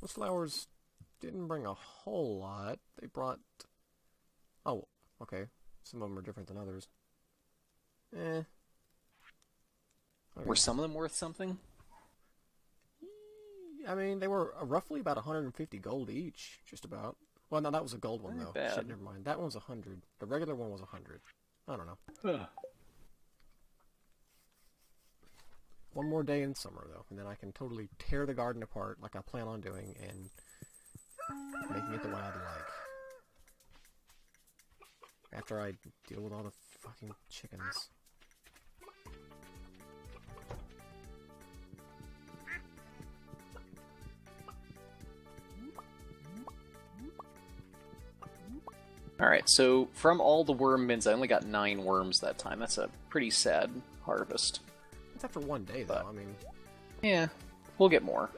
Those flowers didn't bring a whole lot. They brought... Oh, okay. Some of them are different than others. Eh. Were Okay. some of them worth something? I mean, they were roughly about 150 gold each, just about. Well, no, that was a gold one, Not though. bad. Shit, never mind. That one's 100. The regular one was 100. I don't know. Ugh. One more day in summer, though, and then I can totally tear the garden apart like I plan on doing and making it the way I'd like. After I deal with all the fucking chickens. Alright, so from all the worm bins, I only got 9 worms that time. That's a pretty sad harvest. It's after one day, though. But- I mean, Yeah, we'll get more.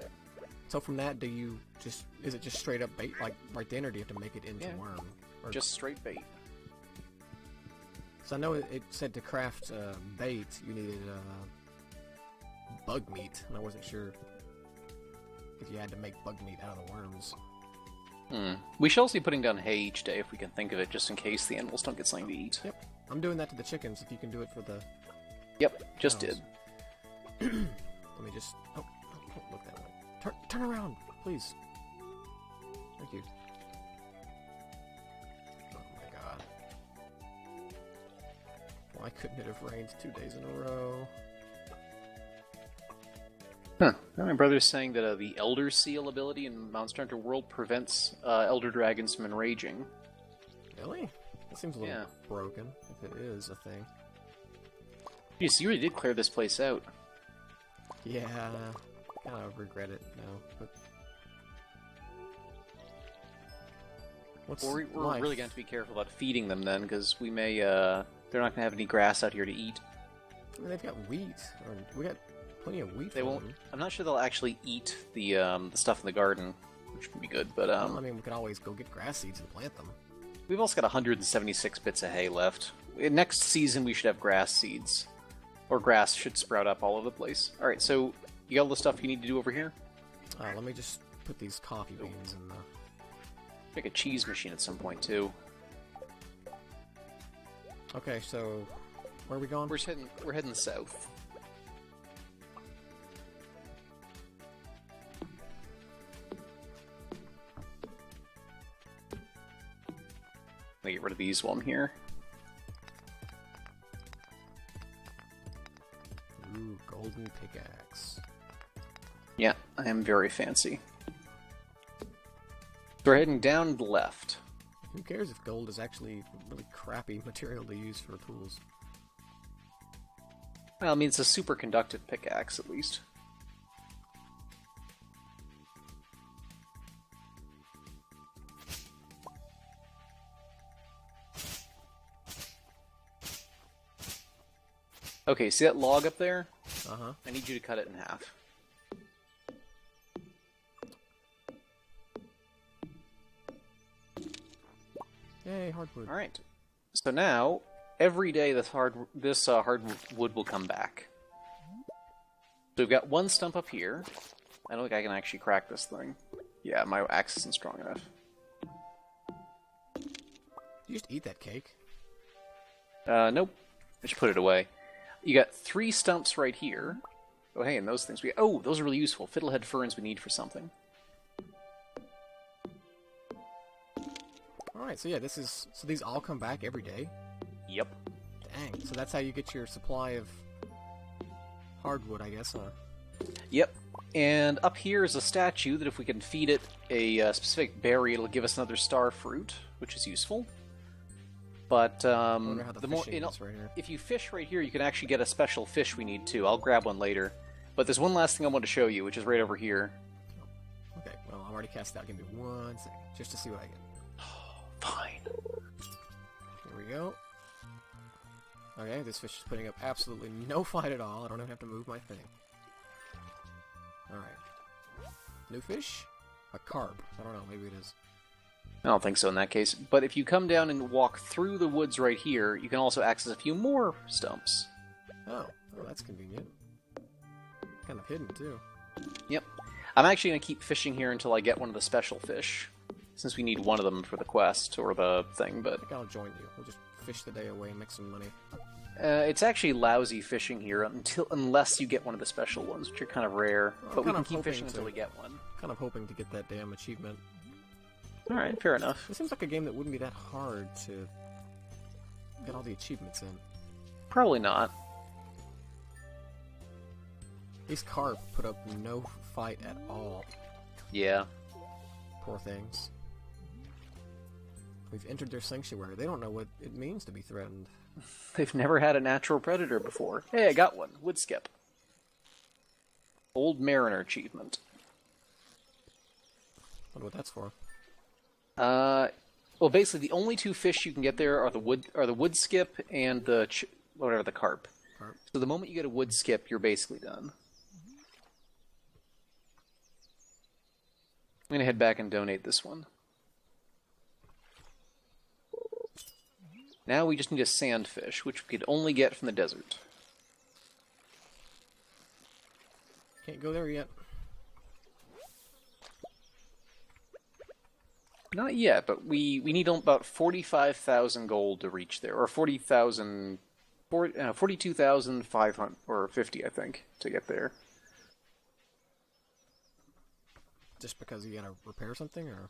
so from that, do you just... Is it just straight up bait, like, right then, or do you have to make it into Yeah. worm? Or, Just straight bait. so I know it said to craft bait, you needed bug meat, and I wasn't sure if you had to make bug meat out of the worms. We shall be putting down hay each day if we can think of it, just in case the animals don't get something to eat. Yep, I'm doing that to the chickens, if you can do it for the... Yep, just cows. did. Let me just... Oh, don't look that way. Turn around, please. Thank you. Oh my god. Why couldn't it have rained 2 days in a row? Huh. Now my brother's saying that the Elder Seal ability in Monster Hunter World prevents Elder Dragons from enraging. Really? That seems a little Yeah. broken, if it is a thing. Jeez, you really did clear this place out. Yeah, kind of regret it now, but... What's We're life? really going to have to be careful about feeding them then, because we may, they're not going to have any grass out here to eat. I mean, they've got wheat, or we got plenty of wheat They for won't. them. I'm not sure they'll actually eat the stuff in the garden, which would be good. But Well, I mean, we could always go get grass seeds and plant them. we've also got 176 bits of hay left. Next season we should have grass seeds, or grass should sprout up all over the place. All right, so you got all the stuff you need to do over here. Let me just put these coffee beans in the... Make a cheese machine at some point too. Okay, so... Where are we going? We're heading south. Let me get rid of these while I'm here. Ooh, golden pickaxe. Yeah, I am very fancy. So we're heading down the left. Who cares if gold is actually really crappy material to use for tools? Well, I mean, it's a superconductive pickaxe, at least. Okay, see that log up there? Uh-huh. I need you to cut it in half. Yay, hardwood. Alright. So now, every day this hardwood will come back. So we've got one stump up here. I don't think I can actually crack this thing. Yeah, my axe isn't strong enough. You just eat that cake. Nope. I should put it away. You got 3 stumps right here. Oh, hey, and those things oh, those are really useful. Fiddlehead ferns we need for something. Alright, so yeah, this is... So these all come back every day? Yep. Dang, so that's how you get your supply of hardwood, I guess, huh? Yep. And up here is a statue that if we can feed it a specific berry, it'll give us another star fruit, which is useful. But Wonder how the more fishing is right here. if you fish right here, you can actually get a special fish we need too. I'll grab one later. But there's one last thing I want to show you, which is right over here. Okay, well, I'm already cast out. Give me 1 second, just to see what I get. Fine. Here we go. Okay, this fish is putting up absolutely no fight at all. I don't even have to move my thing. Alright. New fish? A carp. I don't know, maybe it is. I don't think so in that case. But if you come down and walk through the woods right here, you can also access a few more stumps. Oh, that's convenient. Kind of hidden, too. Yep. I'm actually going to keep fishing here until I get one of the special fish, since we need one of them for the quest, or the thing, but... I think I'll join you. We'll just fish the day away and make some money. It's actually lousy fishing here unless you get one of the special ones, which are kind of rare, but we can keep fishing until we get one. Kind of hoping to get that damn achievement. Alright, fair enough. It seems like a game that wouldn't be that hard to get all the achievements in. Probably not. These carp put up no fight at all. Yeah. Poor things. We've entered their sanctuary. They don't know what it means to be threatened. They've never had a natural predator before. Hey, I got one. Wood skip. Old Mariner achievement. Wonder what that's for. Well, basically, the only two fish you can get there are the wood skip and the whatever, the carp. So the moment you get a wood skip, you're basically done. I'm gonna head back and donate this one. Now we just need a sandfish, which we could only get from the desert. Can't go there yet. Not yet, but we need about 45,000 gold to reach there, or 42,500 or 50, I think, to get there. Just because you gotta repair something, or?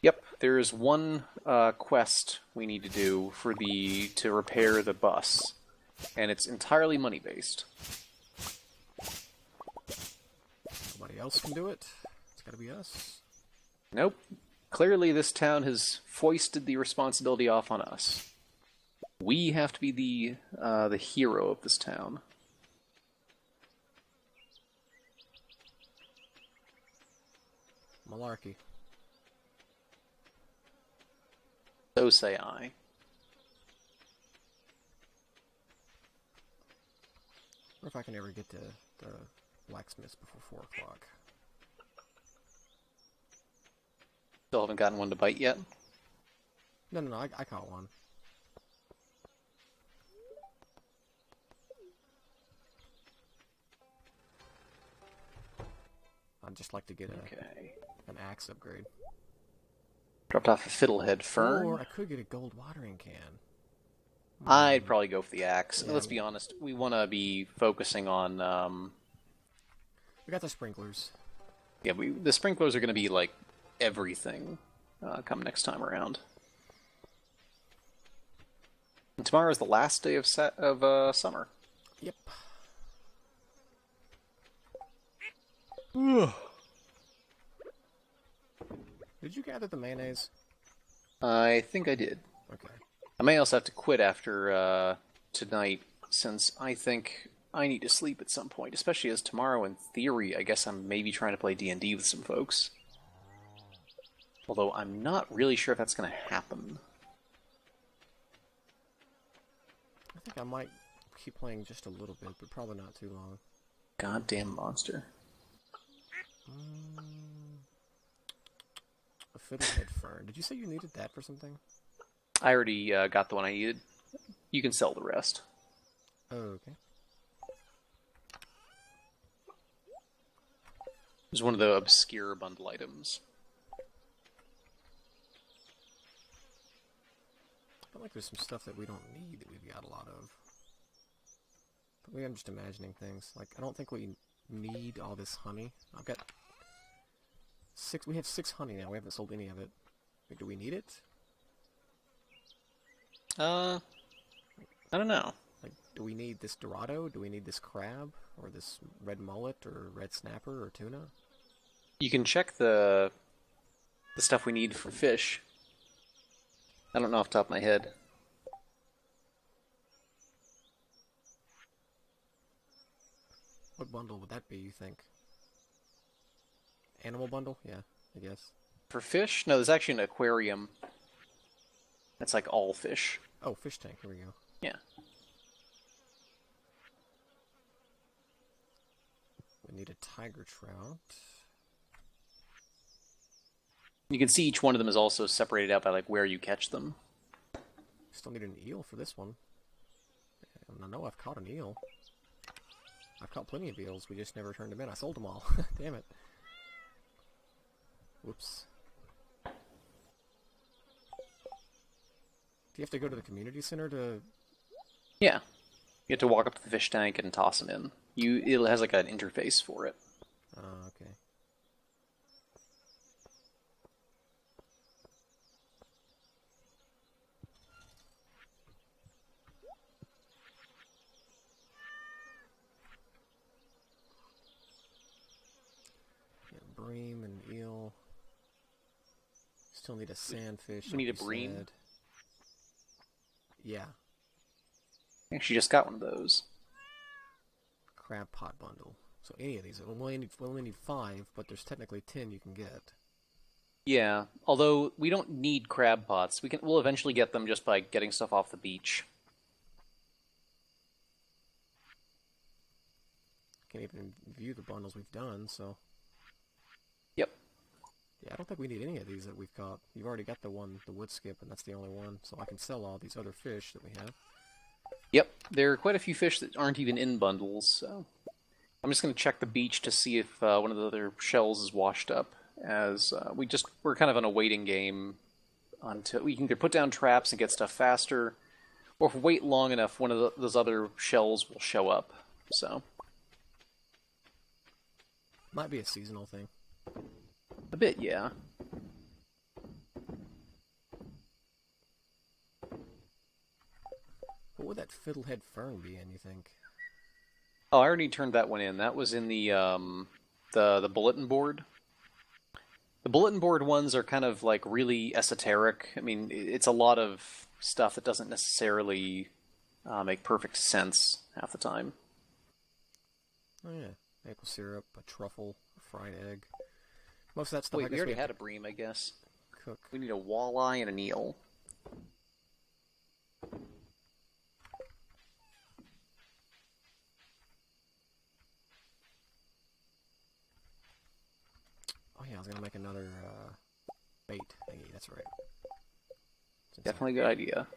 Yep, there is one quest we need to do to repair the bus, and it's entirely money based. Nobody else can do it. It's gotta be us. Nope. Clearly, this town has foisted the responsibility off on us. We have to be the hero of this town. Malarkey. So say I. Or if I can ever get to the blacksmiths before 4 o'clock. Still haven't gotten one to bite yet? No, I caught one. I'd just like to get an axe upgrade. Dropped off a fiddlehead fern. Or I could get a gold watering can. I'd probably go for the axe. Yeah. Let's be honest, we want to be focusing on... We got the sprinklers. Yeah, the sprinklers are going to be, like, everything come next time around. And tomorrow is the last day of summer. Yep. Did you gather the mayonnaise? I think I did. Okay. I may also have to quit after tonight, since I think I need to sleep at some point, especially as tomorrow, in theory, I guess I'm maybe trying to play D&D with some folks. Although I'm not really sure if that's going to happen. I think I might keep playing just a little bit, but probably not too long. Goddamn monster. A fiddlehead fern. Did you say you needed that for something? I already got the one I needed. You can sell the rest. Oh, okay. It's one of the obscure bundle items. I feel like there's some stuff that we don't need that we've got a lot of. But maybe I'm just imagining things. Like, I don't think we need all this honey. I've got 6... We have 6 honey now. We haven't sold any of it. Wait, do we need it? I don't know. Like, do we need this Dorado? Do we need this crab? Or this red mullet? Or red snapper? Or tuna? You can check the stuff we need for fish. I don't know off the top of my head. What bundle would that be, you think? Animal bundle? Yeah, I guess. For fish? No, there's actually an aquarium. That's like all fish. Oh, fish tank. Here we go. Yeah. We need a tiger trout. You can see each one of them is also separated out by like where you catch them. Still need an eel for this one. I know I've caught an eel. I've caught plenty of eels, we just never turned them in. I sold them all. Damn it. Whoops. Do you have to go to the community center to... Yeah. You have to walk up to the fish tank and toss them in. It has like an interface for it. Okay. Yeah, bream and eel. Still need a sandfish. We need like a you bream? said. Yeah. I actually just got one of those. Crab pot bundle. So any of these. We only need 5, but there's technically 10 you can get. Yeah, although we don't need crab pots. We'll eventually get them just by getting stuff off the beach. Can't even view the bundles we've done, so... Yep. Yeah, I don't think we need any of these that we've caught. You've already got the wood skip, and that's the only one, so I can sell all these other fish that we have. Yep, there are quite a few fish that aren't even in bundles, so... I'm just going to check the beach to see if one of the other shells is washed up, as we're kind of on a waiting game until we can either put down traps and get stuff faster, or if we wait long enough, one of those other shells will show up, so... Might be a seasonal thing. A bit, yeah. What would that fiddlehead fern be in, you think? Oh, I already turned that one in. That was in the bulletin board. The bulletin board ones are kind of like really esoteric. I mean, it's a lot of stuff that doesn't necessarily make perfect sense half the time. Oh yeah, maple syrup, a truffle, a fried egg. Most of that stuff. Wait, I guess we already have had to a bream, I guess. cook. We need a walleye and an eel. Oh yeah, I was gonna make another bait thingy. That's right. Definitely a good idea.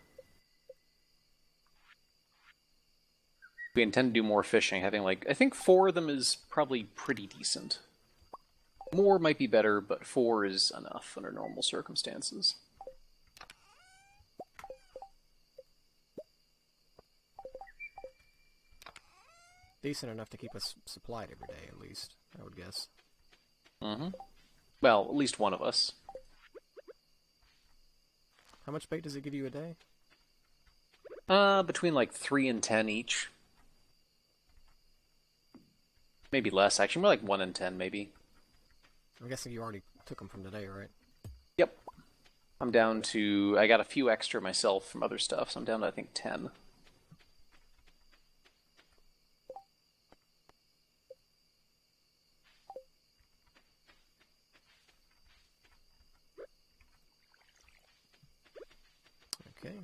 We intend to do more fishing. Having I think 4 of them is probably pretty decent. More might be better, but 4 is enough under normal circumstances. Decent enough to keep us supplied every day, at least, I would guess. Mm-hmm. Well, at least one of us. How much bait does it give you a day? Between 3 and 10 each. Maybe less, actually. More like 1 and 10, maybe. I'm guessing you already took them from today, right? Yep. I'm down to... I got a few extra myself from other stuff, so I'm down to, I think, 10. Okay.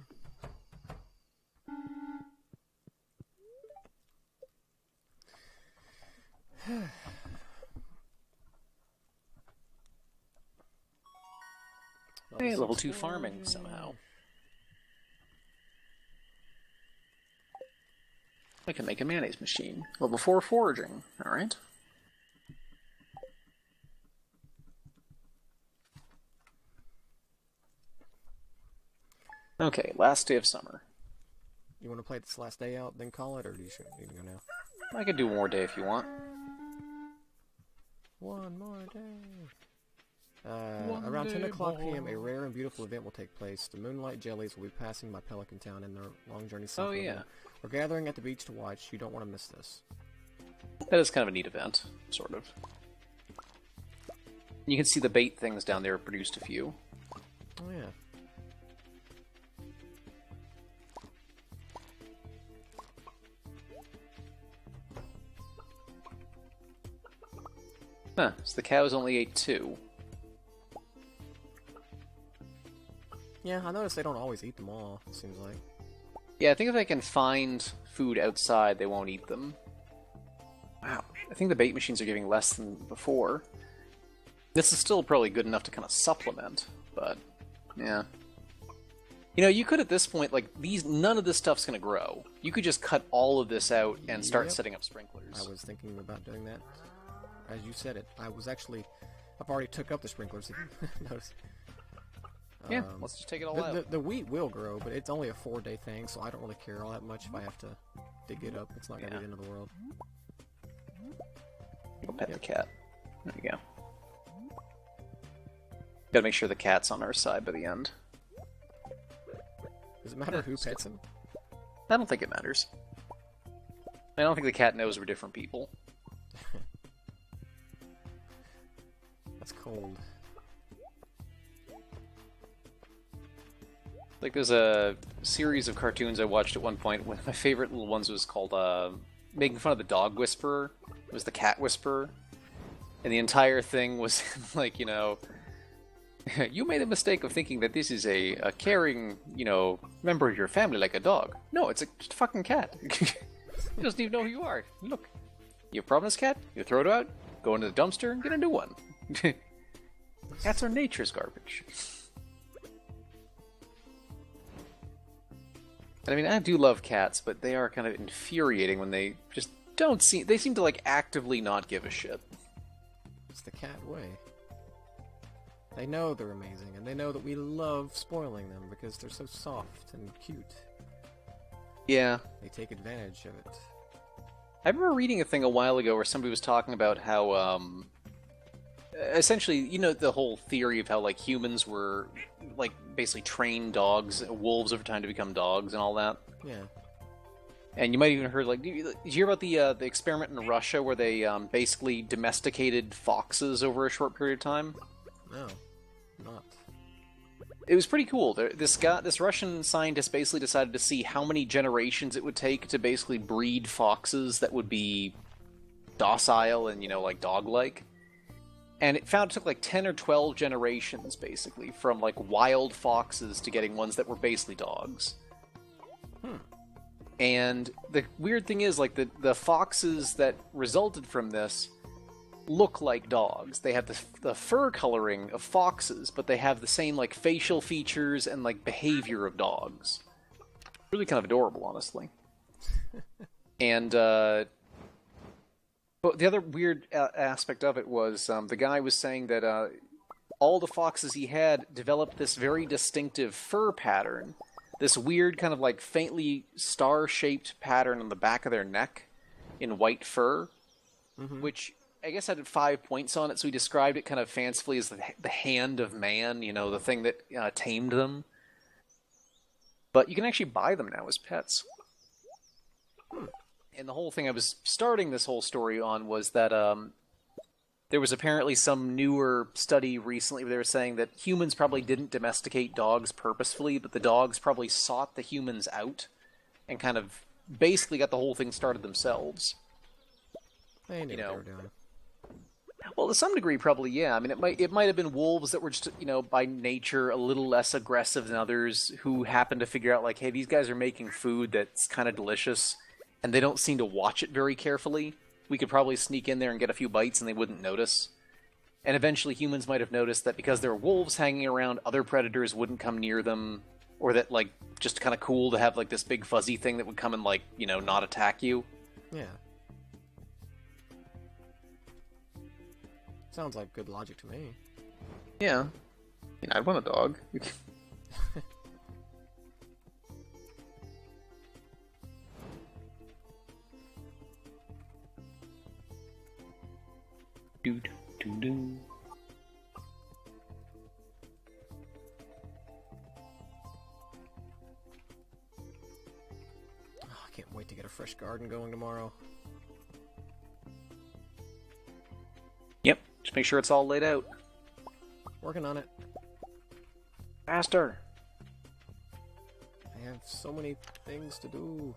Hey, level 2 farming, somehow. I can make a mayonnaise machine. Level 4 foraging, alright. Okay, last day of summer. You want to play this last day out, then call it, or do you need to go now? I could do one more day if you want. One more day. Around 10 o'clock p.m., a rare and beautiful event will take place. The Moonlight Jellies will be passing by Pelican Town in their long journey south. Oh, yeah. We're gathering at the beach to watch. You don't want to miss this. That is kind of a neat event, sort of. You can see the bait things down there produced a few. Oh, yeah. Huh, so the cows only ate 2. Yeah, I noticed they don't always eat them all, it seems like. Yeah, I think if they can find food outside, they won't eat them. Wow, I think the bait machines are giving less than before. This is still probably good enough to kind of supplement, but yeah. You know, you could at this point, none of this stuff's going to grow. You could just cut all of this out and start setting up sprinklers. I was thinking about doing that. As you said it, I was actually I've already took up the sprinklers, if you notice. Yeah, let's just take it all out. The wheat will grow, but it's only a 4-day thing, so I don't really care all that much if I have to dig it up. It's not going to be the end of the world. Go pet the cat. There you go. Gotta make sure the cat's on our side by the end. Does it matter who pets him? I don't think it matters. I don't think the cat knows we're different people. That's cold. Like, there's a series of cartoons I watched at one point. One of my favorite little ones was called making fun of the dog whisperer. It was the cat whisperer. And the entire thing was like, you know, you made a mistake of thinking that this is a caring, you know, member of your family like a dog. No, it's just a fucking cat. It doesn't even know who you are. Look, you have a problem with this cat? You throw it out, go into the dumpster, and get a new one. Cats are nature's garbage. And I mean, I do love cats, but they are kind of infuriating when they just don't seem... They seem to, like, actively not give a shit. It's the cat way. They know they're amazing, and they know that we love spoiling them because they're so soft and cute. Yeah. They take advantage of it. I remember reading a thing a while ago where somebody was talking about how, essentially, you know, the whole theory of how, like, humans were, like, basically trained dogs, wolves over time to become dogs and all that. Yeah. And you might even heard, like, did you hear about the experiment in Russia where they basically domesticated foxes over a short period of time? No, not. It was pretty cool. This Russian scientist basically decided to see how many generations it would take to basically breed foxes that would be docile and, you know, like dog-like. And it found it took like 10 or 12 generations, basically, from like wild foxes to getting ones that were basically dogs. And the weird thing is, like, the foxes that resulted from this look like dogs. They have the fur coloring of foxes, but they have the same, like, facial features and, like, behavior of dogs. Really kind of adorable, honestly. And, but the other weird aspect of it was the guy was saying that all the foxes he had developed this very distinctive fur pattern. This weird kind of like faintly star-shaped pattern on the back of their neck in white fur, which I guess had 5 points on it, so he described it kind of fancifully as the hand of man, you know, the thing that tamed them. But you can actually buy them now as pets. And the whole thing I was starting this whole story on was that there was apparently some newer study recently where they were saying that humans probably didn't domesticate dogs purposefully, but the dogs probably sought the humans out and kind of basically got the whole thing started themselves. They knew what they were doing. Well, to some degree, probably, yeah. I mean, it might have been wolves that were just, you know, by nature a little less aggressive than others who happened to figure out, like, hey, these guys are making food that's kind of delicious, and they don't seem to watch it very carefully. We could probably sneak in there and get a few bites and they wouldn't notice. And eventually humans might have noticed that because there were wolves hanging around, other predators wouldn't come near them, or that, like, just kind of cool to have, like, this big fuzzy thing that would come and, like, you know, not attack you. Yeah. Sounds like good logic to me. Yeah. I mean, I'd want a dog. Dude, doo doo. Oh, I can't wait to get a fresh garden going tomorrow. Yep, just make sure it's all laid out. Working on it. Faster! I have so many things to do.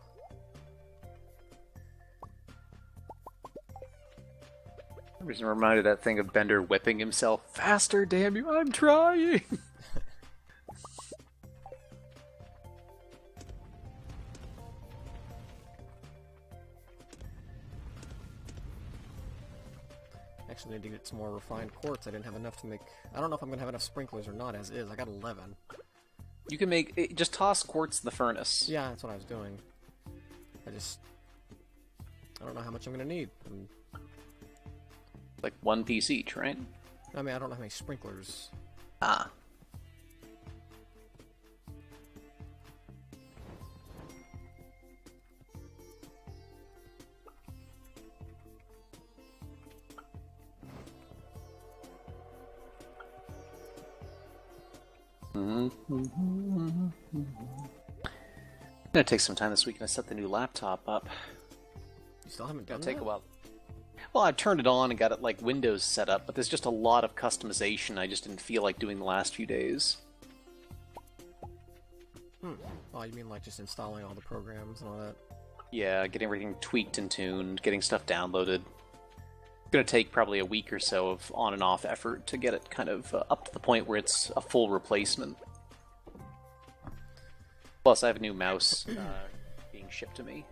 I was reminded of that thing of Bender whipping himself. Faster, damn you, I'm trying! Actually need to get some more refined quartz. I didn't have enough to make... I don't know if I'm going to have enough sprinklers or not as is. I got 11. You can make... Just toss quartz in the furnace. Yeah, that's what I was doing. I don't know how much I'm going to need. Like 1 piece each, right? I mean, I don't have any sprinklers. Ah. I'm gonna take some time this week and set the new laptop up. You still haven't done It'll take that? a while. Well, I turned it on and got it like Windows set up, but there's just a lot of customization I just didn't feel like doing the last few days. Oh, you mean like just installing all the programs and all that? Yeah, getting everything tweaked and tuned, getting stuff downloaded. It's gonna take probably a week or so of on and off effort to get it kind of up to the point where it's a full replacement. Plus, I have a new mouse being shipped to me,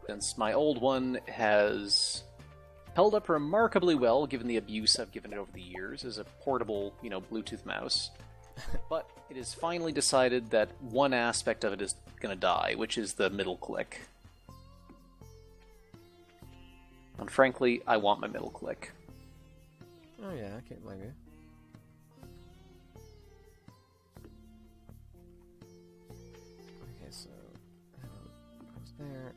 since my old one has held up remarkably well, given the abuse I've given it over the years as a portable, Bluetooth mouse. But it is finally decided that one aspect of it is going to die, which is the middle click. And frankly, I want my middle click. Oh yeah, I can't blame you. Okay, so goes there.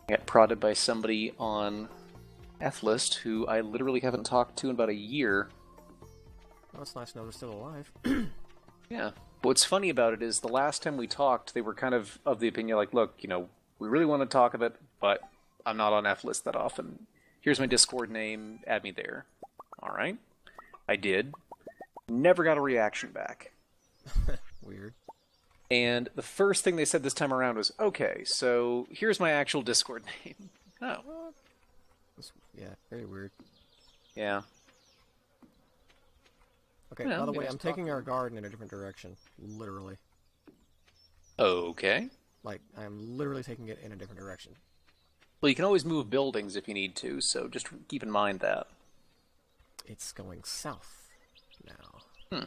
I got prodded by somebody on F-List who I literally haven't talked to in about a year. Well, it's nice to know they're still alive. Yeah. But what's funny about it is the last time we talked, they were kind of the opinion like, look, we really want to talk of it, but I'm not on F-List that often. Here's my Discord name, add me there. Alright. I did. Never got a reaction back. Weird. And the first thing they said this time around was, okay, so here's my actual Discord name. Oh. Yeah, very weird. Yeah. Okay, Yeah, by the maybe way, I I'm was taking talking. our garden in a different direction. Literally. Okay. Like, I'm literally taking it in a different direction. Well, you can always move buildings if you need to, so just keep in mind that. It's going south now.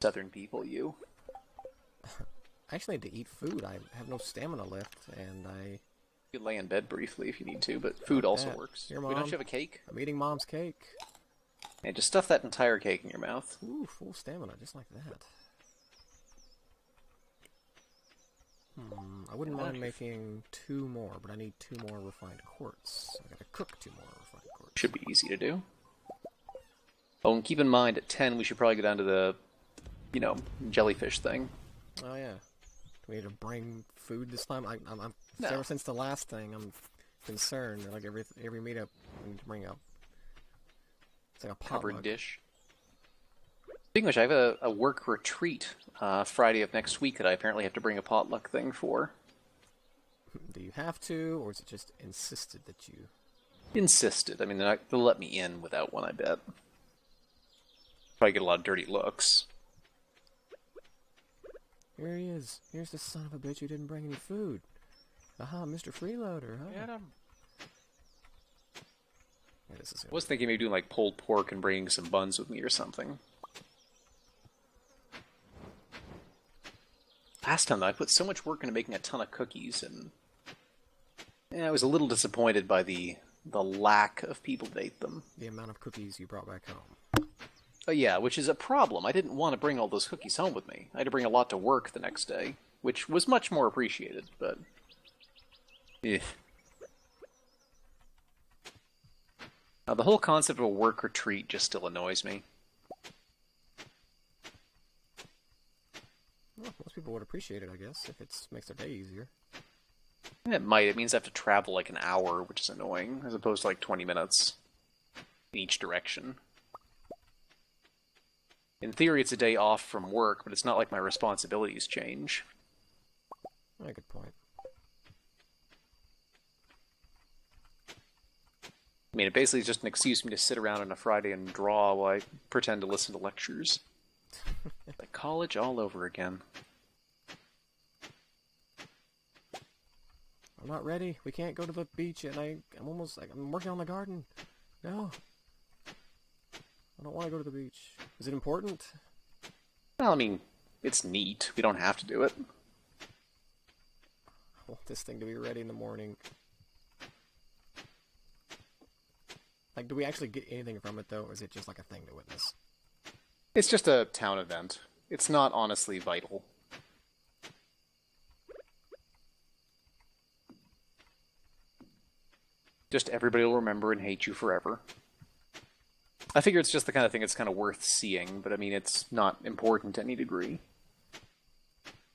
Southern people, you. I actually need to eat food. I have no stamina left, and You could lay in bed briefly if you need to, but food also that. works. Here, Wait, don't Mom. you have a cake? I'm eating Mom's cake. And just stuff that entire cake in your mouth. Ooh, full stamina, just like that. I wouldn't mind making 2 more, but I need 2 more refined quartz. So I gotta cook 2 more refined quartz. Should be easy to do. Oh, and keep in mind, at 10 we should probably go down to the, jellyfish thing. Oh yeah. Do we need to bring food this time? I'm No. ever since the last thing, I'm concerned. Like every meetup, we need to bring up. It's like a Covered potluck. dish. Speaking of which, I have a work retreat Friday of next week that I apparently have to bring a potluck thing for. Do you have to, or is it just insisted that you? Insisted. I mean, they'll let me in without one, I bet. Probably get a lot of dirty looks. Here he is. Here's the son of a bitch who didn't bring any food. Aha, Mr. Freeloader, huh? Yeah, Yeah, this is I was thinking maybe doing like pulled pork and bringing some buns with me or something. Last time, though, I put so much work into making a ton of cookies, and I was a little disappointed by the lack of people that ate them. the amount of cookies you brought back home. Yeah, which is a problem. I didn't want to bring all those cookies home with me. I had to bring a lot to work the next day, which was much more appreciated, but... Now, the whole concept of a work retreat just still annoys me. Well, most people would appreciate it, I guess, if it makes their day easier. It might. It means I have to travel like an hour, which is annoying, as opposed to like 20 minutes in each direction. In theory, it's a day off from work, but it's not like my responsibilities change. Oh, good point. I mean, it basically is just an excuse for me to sit around on a Friday and draw while I pretend to listen to lectures. Like college all over again. I'm not ready. We can't go to the beach at night. I'm working on the garden. No. I don't want to go to the beach. Is it important? Well, I mean, it's neat. We don't have to do it. I want this thing to be ready in the morning. Like, do we actually get anything from it, though, or is it just like a thing to witness? It's just a town event. It's not honestly vital. Just everybody will remember and hate you forever. I figure it's just the kind of thing that's kind of worth seeing, but I mean, it's not important to any degree.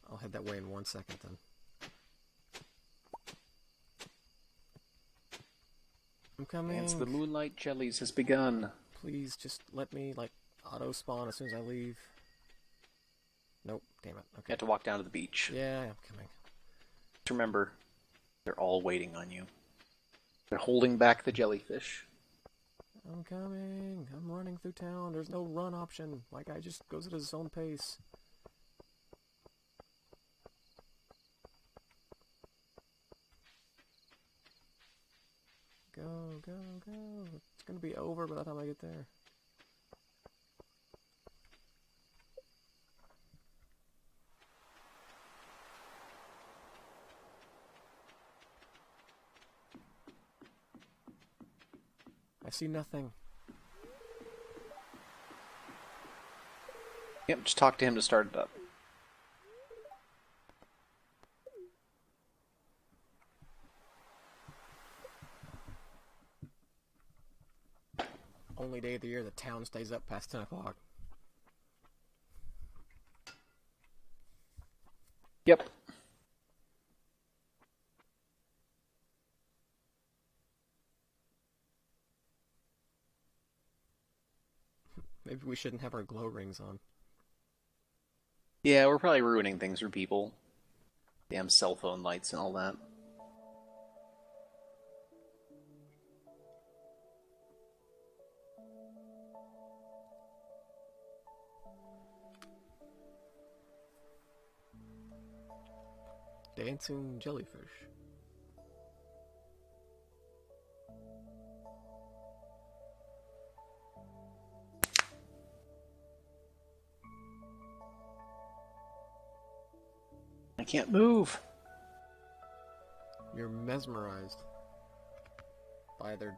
I'll head that way in 1 second, then. I'm coming. Dance the Moonlight Jellies has begun. Please, just let me, like, auto-spawn as soon as I leave. Nope, damn it. Okay. You have to walk down to the beach. Yeah, I'm coming. Just remember, they're all waiting on you. They're holding back the jellyfish. I'm coming. I'm running through town. There's no run option. My guy just goes at his own pace. Go, go, go. It's gonna be over by the time I get there. I see nothing. Yep, just talk to him to start it up. Only day of the year the town stays up past 10 o'clock. Yep. Maybe we shouldn't have our glow rings on. Yeah, we're probably ruining things for people. Damn cell phone lights and all that. Dancing jellyfish. I can't move. You're mesmerized by their...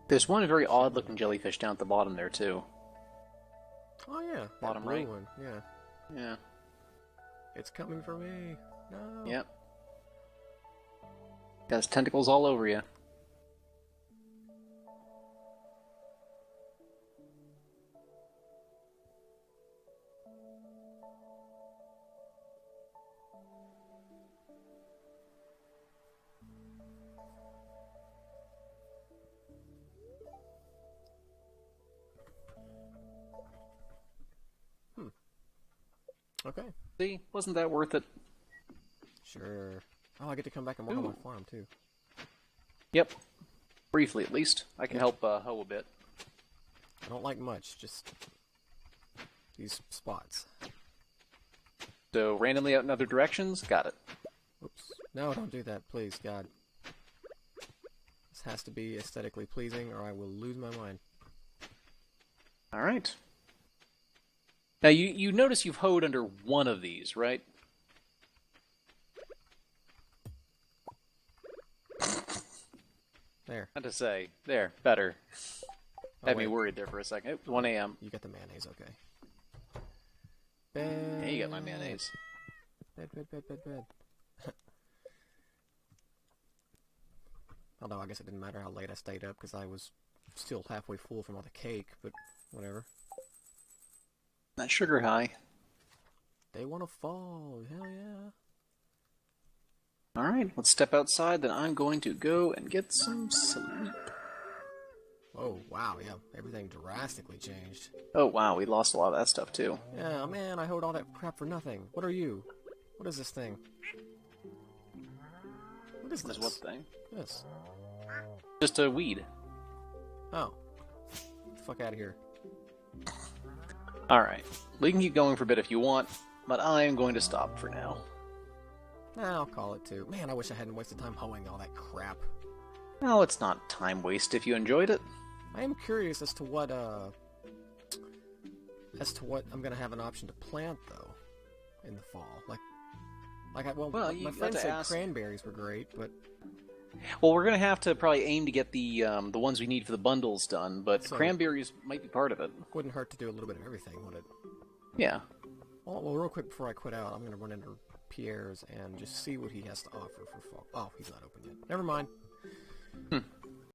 There's one very odd looking jellyfish down at the bottom there too. Oh yeah, that Bottom blue right. one. Yeah. Yeah. It's coming for me. No. Yep. Got his tentacles all over you. Okay. See? Wasn't that worth it? Sure. Oh, I get to come back and work on my farm too. Yep. Briefly, at least. I can help hoe a bit. I don't like much, just these spots. So, randomly out in other directions? Got it. Oops. No, don't do that, please, God. This has to be aesthetically pleasing or I will lose my mind. Alright. Now, you notice you've hoed under one of these, right? There. Not to say. There. Better. Oh, Had me wait. worried there for a second. Oh, 1 a.m. You got the mayonnaise, okay. Bed. Yeah, you got my mayonnaise. Bed. Although I guess it didn't matter how late I stayed up because I was still halfway full from all the cake, but whatever. That sugar high. They want to fall. Hell yeah. Alright, let's step outside, then I'm going to go and get some sleep. Oh, wow, yeah. Everything drastically changed. Oh wow, we lost a lot of that stuff too. Yeah, man, I hoed all that crap for nothing. What are you? What is this thing? What is this? This what thing? This. Just a weed. Oh. Get the fuck out of here. Alright, we can keep going for a bit if you want, but I am going to stop for now. Nah, I'll call it too. Man, I wish I hadn't wasted time hoeing all that crap. Well, it's not time waste if you enjoyed it. I am curious as to what, as to what I'm gonna have an option to plant though in the fall. Well, my you friend have to said ask- cranberries were great, but Well, we're gonna have to probably aim to get the ones we need for the bundles done, but So- cranberries might be part of it. wouldn't hurt to do a little bit of everything, would it? Yeah. Well, real quick before I quit out, I'm gonna run into Pierre's and just see what he has to offer for fall. Oh, he's not open yet. Never mind.